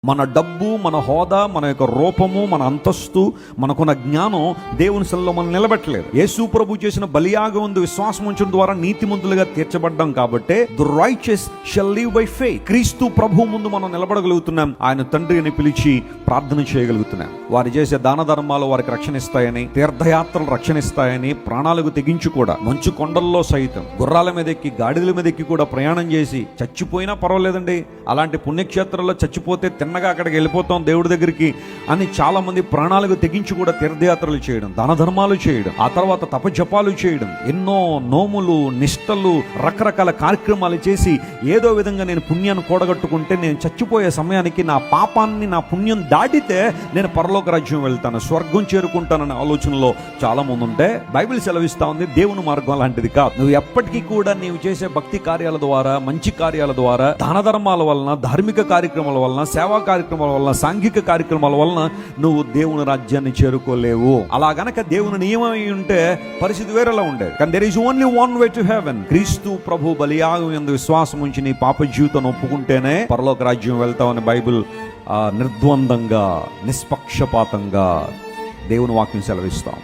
మన డబ్బు, మన హోదా, మన యొక్క రూపము, మన అంతస్తు, మనకున్న జ్ఞానం దేవుని సన్నిధిలో మనం నిలబెట్టలేదు. యేసు ప్రభు చేసిన బలియాగం యందు విశ్వాసం ఉంచడం ద్వారా నీతిమంతులుగా తీర్చబడ్డాం కాబట్టి the righteous shall live by faith. క్రీస్తు ప్రభు ముందు మనం నిలబడగలుగుతున్నాం. ఆయన తండ్రిని పిలిచి ప్రార్థన చేయగలుగుతున్నాం. వారు చేసే దాన ధర్మాలు వారికి రక్షణ ఇస్తాయని, తీర్థయాత్రలు రక్షణ ఇస్తాయని, ప్రాణాలకు తెగించి కూడా మంచు కొండల్లో సైతం గుర్రాల మీద ఎక్కి, గాడిదల మీద ఎక్కి కూడా ప్రయాణం చేసి చచ్చిపోయినా పర్వాలేదండి, అలాంటి పుణ్యక్షేత్రాల్లో చచ్చిపోతే తిన్నగా అక్కడికి వెళ్ళిపోతాం దేవుడి దగ్గరికి అని చాలా మంది ప్రాణాలకు తెగించి కూడా తీర్థయాత్రలు చేయడం, దాన ధర్మాలు చేయడం, ఆ తర్వాత తపజపాలు చేయడం, ఎన్నో నోములు, నిష్టలు, రకరకాల కార్యక్రమాలు చేసి ఏదో విధంగా నేను పుణ్యాన్ని కూడగట్టుకుంటే నేను చచ్చిపోయే సమయానికి నా పాపాన్ని, నా పుణ్యం దాటితే నేను పరలోక రాజ్యం వెళ్తాను, స్వర్గం చేరుకుంటాననే ఆలోచనలో చాలా మంది ఉంటే బైబిల్ సెలవిస్తా ఉంది దేవుని మార్గం లాంటిది కాదు. నువ్వు ఎప్పటికీ కూడా నీవు చేసే భక్తి కార్యాల ద్వారా, మంచి కార్యాల ద్వారా, దాన ధర్మాల వలన, ధార్మిక కార్యక్రమాల వలన, సేవా కార్యక్రమాల వలన, సాంఘిక కార్యక్రమాల వలన నువ్వు దేవుని రాజ్యాన్ని చేరుకోలేవు. అలా గనక దేవుని నియమం ఉంటే పరిస్థితి వేరేలా ఉండేది. కానీ there is only one way to heaven. క్రీస్తు ప్రభు బలియాగం యందు విశ్వాసం ఉంచి నీ పాప జీవితం ఒప్పుకుంటేనే పరలోక రాజ్యం వెళ్తామని బైబిల్ నిర్ద్వందంగా, నిష్పక్షపాతంగా దేవుని వాక్యం సెలవిస్తాం.